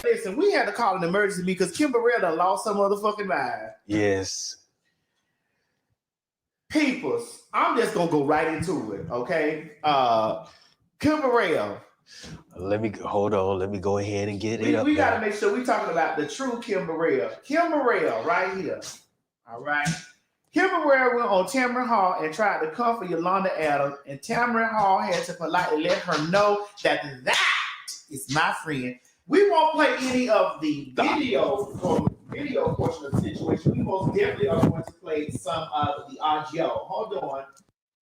Listen, we had to call an emergency because Kim Burrell done lost some motherfucking mind. Yes. Peoples, I'm just gonna go right into it, okay? Kim Burrell. Let me hold on. Let me go ahead and get it up. We gotta make sure we're talking about the true Kim Burrell. Kim Burrell, right here. All right. Kim Burrell went on Tamron Hall and tried to comfort Yolanda Adams, and Tamron Hall had to politely let her know that is my friend. We won't play any of the video portion of the situation. We most definitely are going to play some of the audio. Hold on.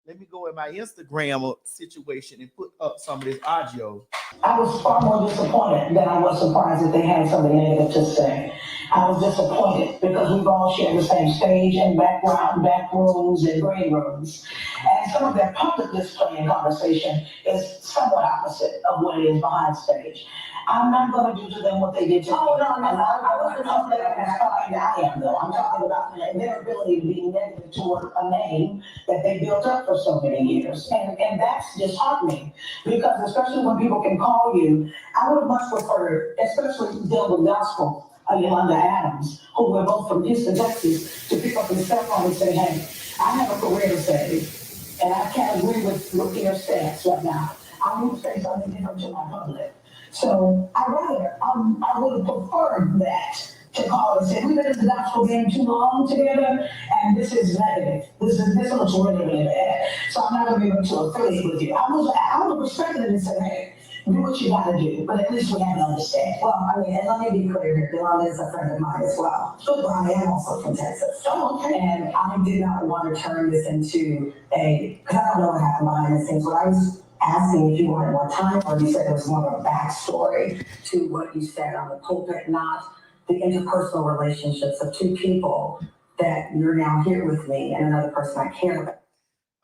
Let me go in my Instagram situation and put up some of this audio. I was far more disappointed than I was surprised that they had something negative to say. I was disappointed because we've all shared the same stage and background, back rooms and green rooms. And some of their public display and conversation is somewhat opposite of what it is behind stage. I'm not going to do to them what they did to me. Oh, no, I wasn't up there and I thought I am, though. I'm talking about their ability to be negative toward a name that they built up for so many years. And that's disheartening because especially when people can call you, I would have much preferred, especially dealing with gospel, Yolanda Adams, who we're both from Houston, Texas, to pick up his cell phone and say, hey, I have a career to save, and I can't agree with your stance right now. I need to say something different to my public. So I would have preferred that to call and say, we've been in the gospel game too long together, and this is negative. This looks really, really bad. So I'm not going to be able to affiliate with you. I would have respected it and said, hey, do what you got to do, but at least we have to understand. Well, I mean, and let me be clear here, Yolanda is a friend of mine as well. So I am also from Texas. Oh, okay. And I did not want to turn this into because I don't know what happened behind the scenes, but I was asking if you wanted more time, or you said there was more of a backstory to what you said on the pulpit, not the interpersonal relationships of two people that you're now here with me and another person I care about.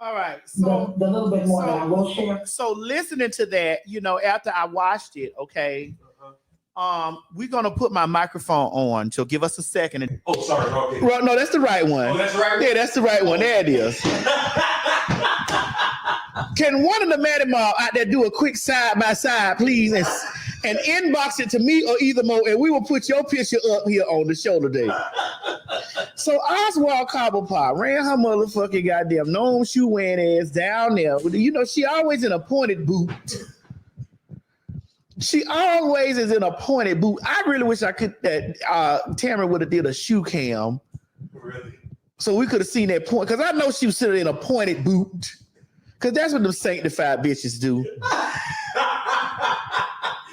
All right. So the little bit more that I will share. So listening to that, after I watched it, okay, we're gonna put my microphone on. So give us a second. Oh, sorry. Okay. Well, no, that's the right one. Oh, that's right. Yeah, that's the right one. There it is. Can one of the Matty Mob out there do a quick side by side, please, and inbox it to me or either Mo, and we will put your picture up here on the show today. So Oswald Cobblepot ran her motherfucking goddamn gnome shoe wearing ass down there. She always in a pointed boot. She always is in a pointed boot. I really wish I could that Tamara would have did a shoe cam. Really? So we could have seen that point, because I know she was sitting in a pointed boot. Because that's what them sanctified bitches do.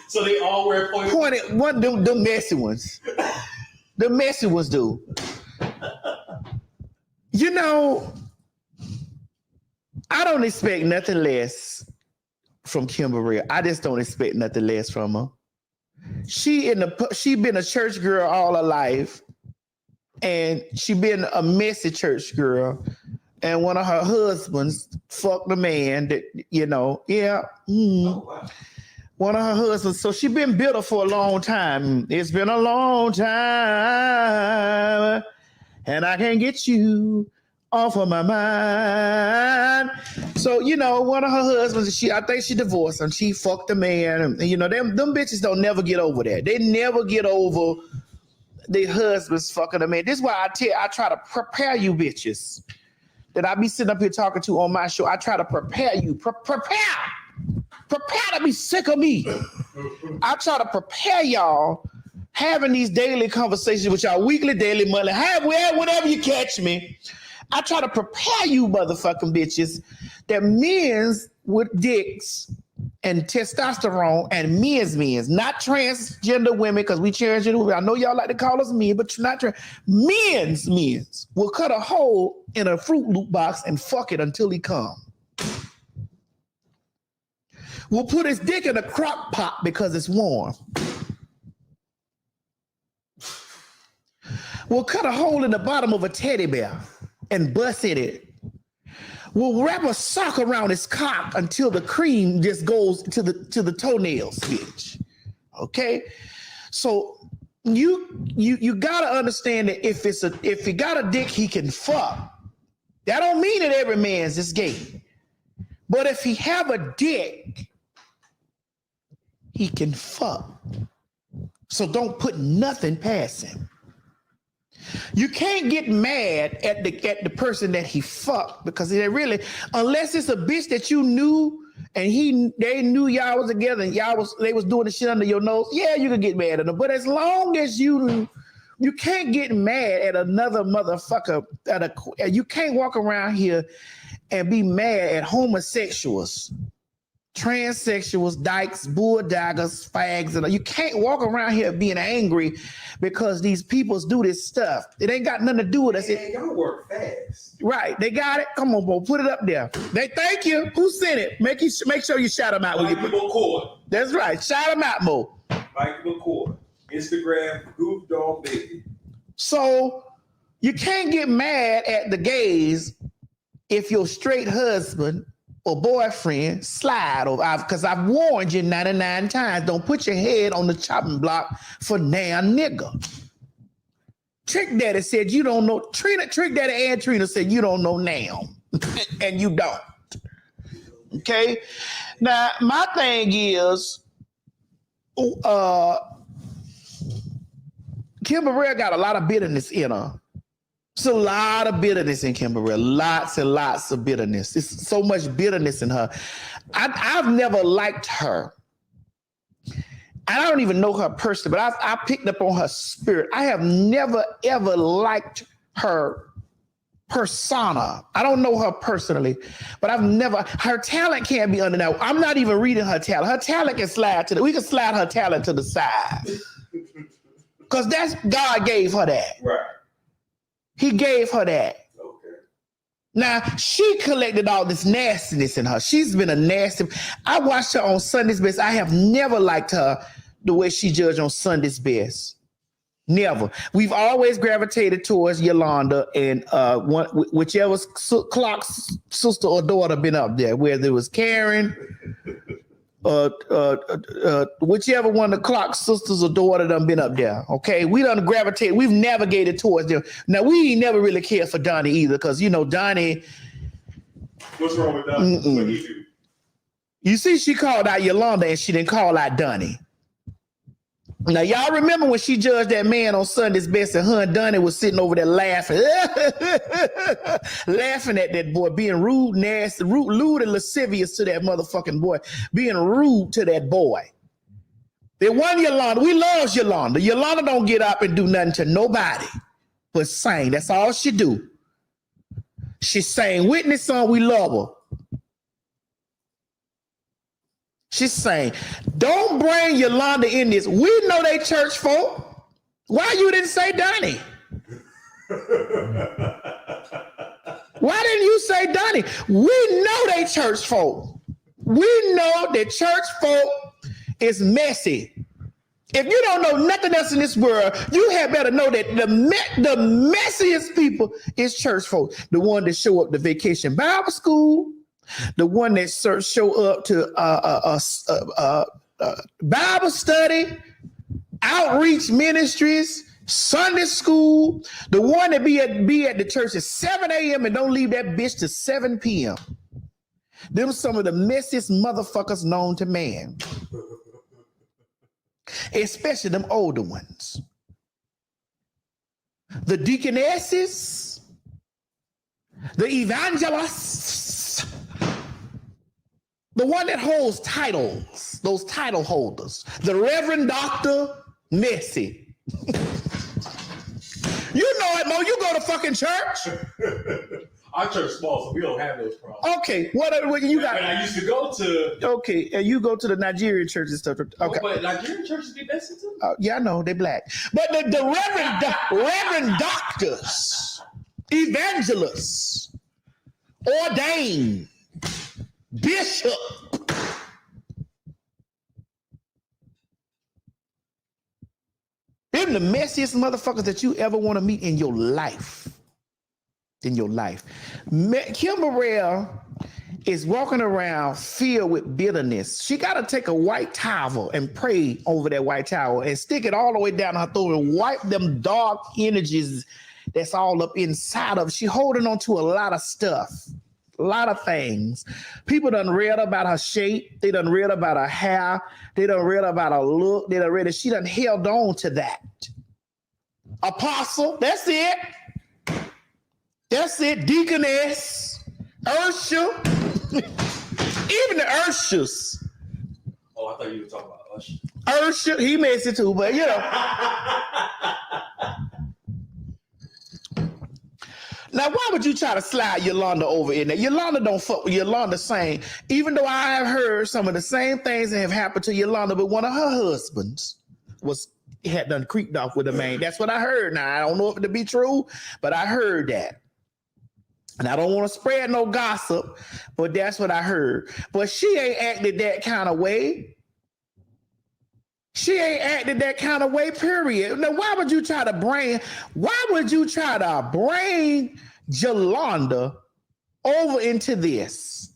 So they all wear pointed one, them messy ones. The messy ones do. I don't expect nothing less from Kim Burrell. I just don't expect nothing less from her. She been a church girl all her life, and she been a messy church girl. And one of her husbands fucked a man that, Oh, wow. One of her husbands. So she been bitter for a long time. It's been a long time, and I can't get you off of my mind. So, one of her husbands, I think she divorced him. She fucked a man. And, them bitches don't never get over that. They never get over their husbands fucking a man. This is why I try to prepare you bitches that I be sitting up here talking to on my show. I try to prepare you. Prepare to be sick of me. I try to prepare y'all having these daily conversations with y'all, weekly, daily, monthly, whenever you catch me. I try to prepare you motherfucking bitches that men's with dicks and testosterone and men's, not transgender women, because we transgender women. I know y'all like to call us men, but not men's will cut a hole in a Fruit Loop box and fuck it until he come. We'll put his dick in a crock pot because it's warm. We'll cut a hole in the bottom of a teddy bear and bust in it. We'll wrap a sock around his cock until the cream just goes to the toenails, bitch. Okay? So you gotta understand that if he got a dick, he can fuck. That don't mean that every man's is gay. But if he have a dick, he can fuck. So don't put nothing past him. You can't get mad at the person that he fucked because they really, unless it's a bitch that you knew and they knew y'all was together and they was doing the shit under your nose. Yeah, you could get mad at them. But as long as you can't get mad at another motherfucker. You can't walk around here and be mad at homosexuals, transsexuals, dykes, bulldoggers, fags, and you can't walk around here being angry because these peoples do this stuff. It ain't got nothing to do with us. Man, y'all work fast. Right, they got it. Come on, bro, put it up there. They thank you. Who sent it? Make sure you shout them out. Mike McCoy. That's right. Shout them out, Mo. Mike McCoy. Instagram, Goof Dog Baby. So you can't get mad at the gays if your straight husband or boyfriend slide over. Because I've warned you 99 times, don't put your head on the chopping block for damn nigga. Trick Daddy said you don't know. Trick Daddy and Trina said you don't know now. And you don't. Okay? Now, my thing is, Kim Burrell got a lot of bitterness in her. It's a lot of bitterness in Kim Burrell. Lots and lots of bitterness. It's so much bitterness in her. I've never liked her. I don't even know her personally, but I picked up on her spirit. I have never, ever liked her persona. I don't know her personally, but her talent can't be undeniable. I'm not even reading her talent. Her talent can we can slide her talent to the side. Because God gave her that. Right. He gave her that. Okay. Now, she collected all this nastiness in her. She's been a nasty. I watched her on Sunday's Best. I have never liked her the way she judged on Sunday's Best. Never. We've always gravitated towards Yolanda and whichever Clark's sister or daughter been up there, whether it was Karen, whichever one of the Clark sisters or daughter done been up there. Okay, we done gravitate. We've navigated towards them. Now we ain't never really cared for Donnie either, because Donnie. What's wrong with Donnie? What he do? You see, she called out Yolanda and she didn't call out Donnie. Now y'all remember when she judged that man on Sunday's Best and her and Donnie was sitting over there laughing, laughing at that boy, being rude, nasty, lewd and lascivious to that motherfucking boy, being rude to that boy. There wasn't Yolanda. We love Yolanda. Yolanda don't get up and do nothing to nobody but sing. That's all she do. She sang Whitney song, we love her. She's saying, don't bring Yolanda in this. We know they church folk. Why you didn't say Donnie? Why didn't you say Donnie? We know they church folk. We know that church folk is messy. If you don't know nothing else in this world, you had better know that the messiest people is church folk. The one that show up to Vacation Bible School, the one that show up to Bible study, outreach ministries, Sunday school, the one that be at the church at 7 a.m. and don't leave that bitch to 7 p.m. Them some of the messiest motherfuckers known to man. Especially them older ones. The deaconesses, the evangelists, the one that holds titles, those title holders, the Reverend Dr. Messy. You know it, Mo. You go to fucking church. Our church small, so we don't have those problems. Okay, what you got? And I used to go to. Okay, and you go to the Nigerian church and stuff. Okay, but Nigerian churches be messy too. Yeah, I know they black, but the Reverend doctors, evangelists, ordained bishop. They're the messiest motherfuckers that you ever want to meet in your life. In your life. Kim Burrell is walking around filled with bitterness. She got to take a white towel and pray over that white towel and stick it all the way down her throat and wipe them dark energies that's all up inside of her. She holding on to a lot of stuff. A lot of things. People done read about her shape. They done read about her hair. They done read about her look. They done read that she done held on to that. Apostle, that's it. That's it. Deaconess, Ursha, even the Urshas. Oh, I thought you were talking about Usher. Ursha, he messed it too, but you know. Now, why would you try to slide Yolanda over in there? Yolanda don't fuck with Yolanda saying, even though I have heard some of the same things that have happened to Yolanda, but one of her husbands had done creeped off with a man. That's what I heard. Now, I don't know if it to be true, but I heard that. And I don't want to spread no gossip, but that's what I heard. But she ain't acted that kind of way. She ain't acted that kind of way, period. Now, why would you try to bring Yolanda over into this?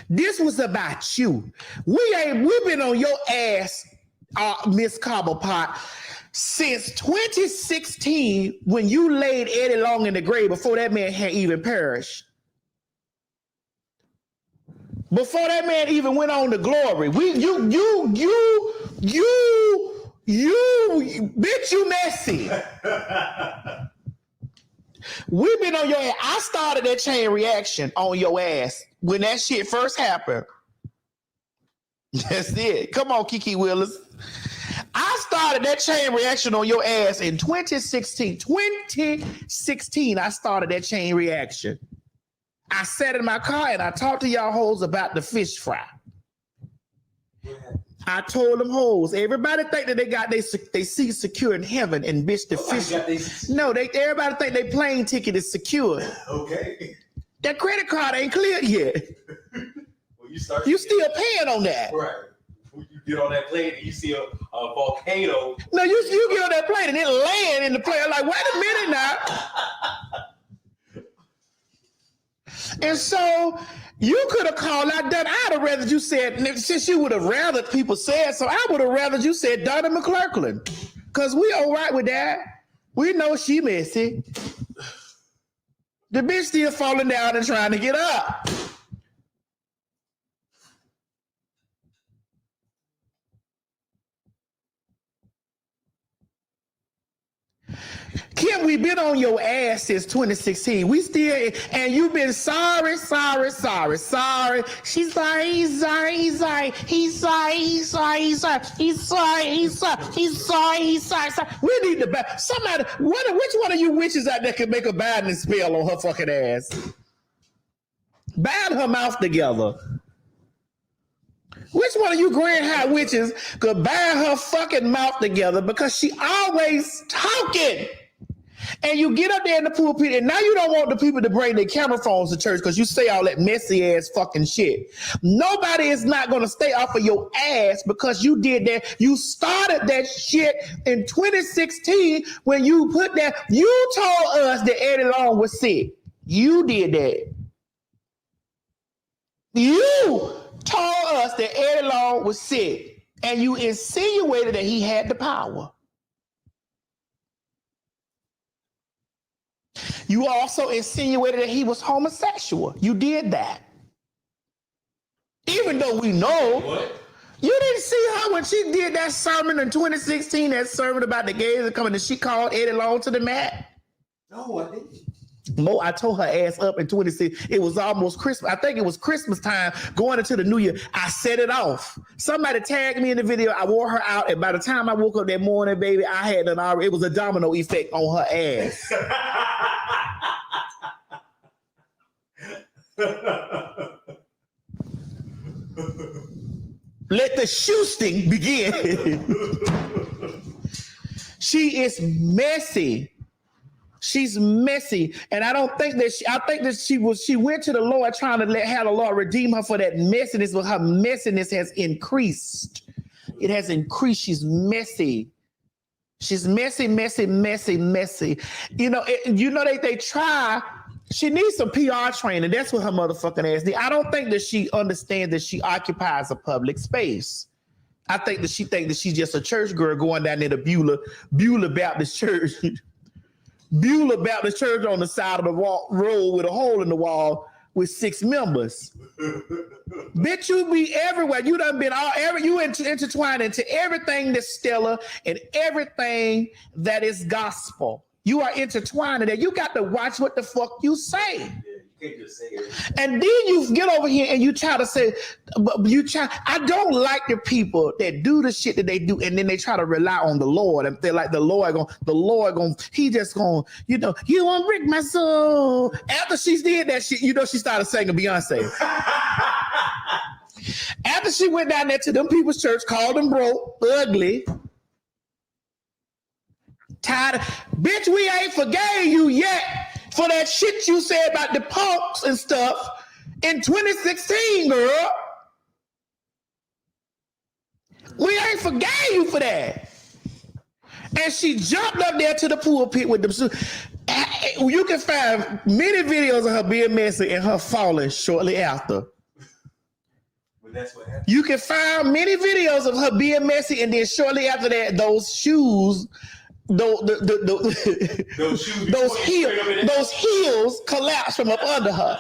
This was about you. We've been on your ass, Miss Cobblepot, since 2016 when you laid Eddie Long in the grave before that man had even perished. Before that man even went on to glory. Bitch, you messy. We've been on your ass. I started that chain reaction on your ass when that shit first happened. That's it. Come on, Kiki Willis. I started that chain reaction on your ass in 2016. 2016, I started that chain reaction. I sat in my car and I talked to y'all hoes about the fish fry. I told them hoes, everybody think that they see secure in heaven, and bitch, the fish. Everybody think their plane ticket is secure. Okay. That credit card ain't cleared yet. Well, you still paying on that. Right. When you get on that plane and you see a volcano. No, you get on that plane and it land in the plane. I'm like, wait a minute now. And so you could have called out that. I'd have rather you said, since you would have rather people said so, I would have rather you said Donna McClurkin. Because we all right with that. We know she messy. The bitch still falling down and trying to get up. Kim, we've been on your ass since 2016. We still, and you've been sorry. She's sorry, he's sorry. We need to ban somebody. Which one of you witches out there can make a binding spell on her fucking ass? Bind her mouth together. Which one of you grand high witches could bind her fucking mouth together because she always talking? And you get up there in the pulpit, and now you don't want the people to bring their camera phones to church because you say all that messy ass fucking shit. Nobody is not going to stay off of your ass because you did that. You started that shit in 2016 when you put that. You told us that Eddie Long was sick. You did that. You told us that Eddie Long was sick, and you insinuated that he had the power. You also insinuated that he was homosexual. You did that. Even though we know. What? You didn't see her when she did that sermon in 2016, that sermon about the gays coming, and she called Eddie Long to the mat. No, I didn't. Mo, I told her ass up in 26. It was almost Christmas. I think it was Christmas time going into the new year. I set it off. Somebody tagged me in the video. I wore her out. And by the time I woke up that morning, baby, I had an already. It was a domino effect on her ass. Let the shoosting begin. She is messy. She's messy, and I don't think that I think that she went to the Lord trying to have the Lord redeem her for that messiness, but her messiness has increased. It has increased. She's messy. She's messy. You know, they try. She needs some PR training. That's what her motherfucking ass needs. I don't think that she understands that she occupies a public space. I think that she thinks that she's just a church girl going down there to Beulah Baptist Church. Beulah Baptist Church on the side of the road with a hole in the wall with 6 members. Bitch, you be everywhere. You done been you intertwined into everything that's stellar and everything that is gospel. You are intertwined in that. You got to watch what the fuck you say. Yeah, you can't just say it. And then you get over here and you try to say, I don't like the people that do the shit that they do, and then they try to rely on the Lord. And they're like, he just going, you won't break my soul. After she did that shit, she started singing Beyonce. After she went down there to them people's church, called them broke, ugly, tired. Bitch, we ain't forgave you yet for that shit you said about the punks and stuff in 2016, girl. We ain't forgave you for that. And she jumped up there to the pulpit with them. You can find many videos of her being messy and her falling shortly after. But that's what happened. You can find many videos of her being messy, and then shortly after that, those shoes, those heels collapsed from up under her.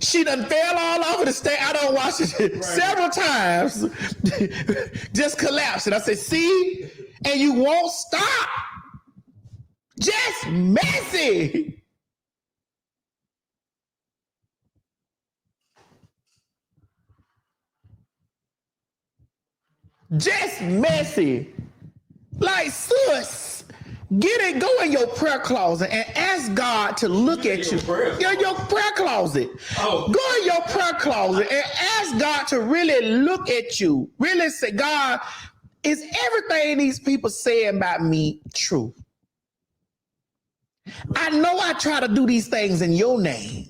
She done fell all over the stage. I don't watch it several times. Just collapsed. And I said, see? And you won't stop. Just messy. Just messy. Like, sis, get it, go in your prayer closet and ask God to look at you. Your prayer closet. Oh. Go in your prayer closet and ask God to really look at you. Really say, God, is everything these people say about me true? I know I try to do these things in your name,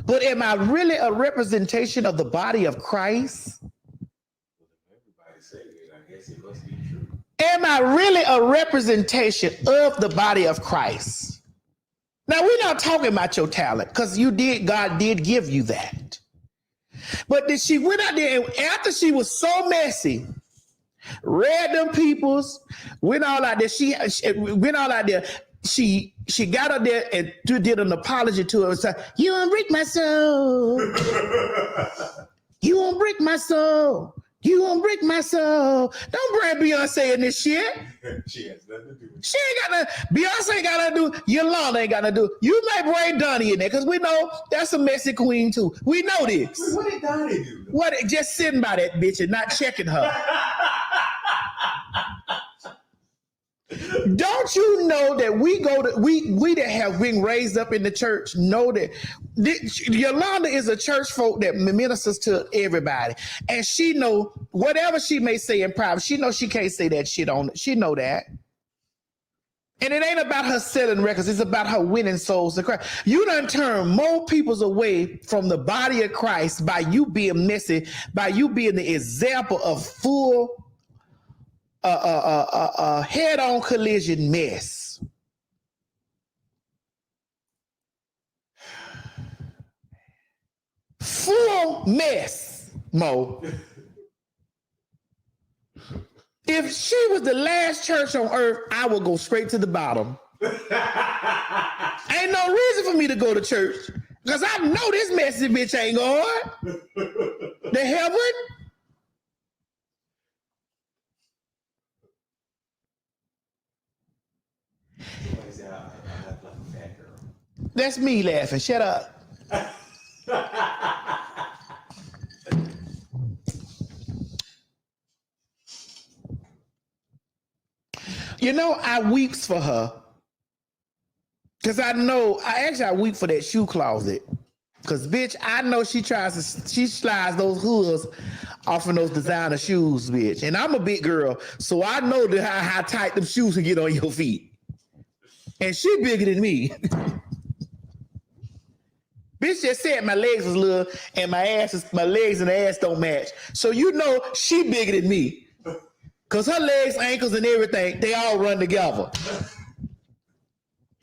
but am I really a representation of the body of Christ? Am I really a representation of the body of Christ? Now, we're not talking about your talent, because God did give you that. But then she went out there, and after she was so messy, read them peoples, went all out there, she got up there and did an apology to her and said, you won't break my soul. You won't break my soul. You won't break my soul. Don't bring Beyonce in this shit. She has nothing to do with it. She ain't got nothing. Beyonce ain't got nothing to do. Yolanda ain't got nothing to do. You may bring Donnie in there, because we know that's a messy queen too. We know this. What did Donnie do? What? Just sitting by that bitch and not checking her. Don't you know that we that have been raised up in the church know that Yolanda is a church folk that ministers to everybody, and she know whatever she may say in private, she knows she can't say that shit on it. She know that. And it ain't about her selling records, it's about her winning souls to Christ. You done turn more peoples away from the body of Christ by you being messy, by you being the example of full head-on collision mess. Full mess, Mo. If she was the last church on earth, I would go straight to the bottom. Ain't no reason for me to go to church, because I know this messy bitch ain't going to heaven. That's me laughing. Shut up. I weeps for her. Because I weep for that shoe closet. Because, bitch, I know she slides those hoods off of those designer shoes, bitch. And I'm a big girl, so I know how tight them shoes can get on your feet. And she bigger than me. Bitch just said my legs was little and my legs and the ass don't match. So she bigger than me. Because her legs, ankles, and everything, they all run together.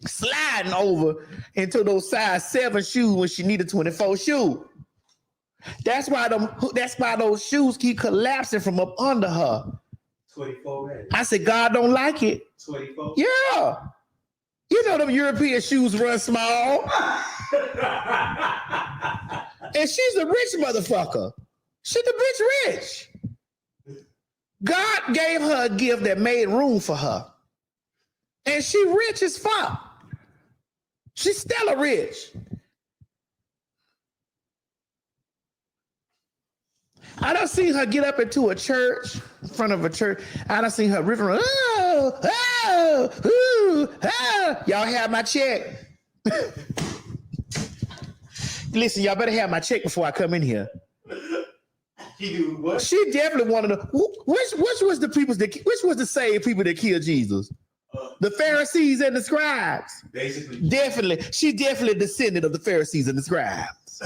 Sliding over into those size 7 shoes when she needed 24 shoes. That's why those shoes keep collapsing from up under her. 24 man. I said, God don't like it. 24. Yeah. You know them European shoes run small. And she's a rich motherfucker. She's the bitch rich. God gave her a gift that made room for her. And she rich as fuck. She's still a rich. I done seen her get up into a church, in front of a church. I done seen her ripping around. Y'all have my check. Listen, y'all better have my check before I come in here. He do what? She definitely wanted to. Which was the saved people that killed Jesus? The Pharisees and the scribes. Basically. Definitely. She definitely descended of the Pharisees and the scribes.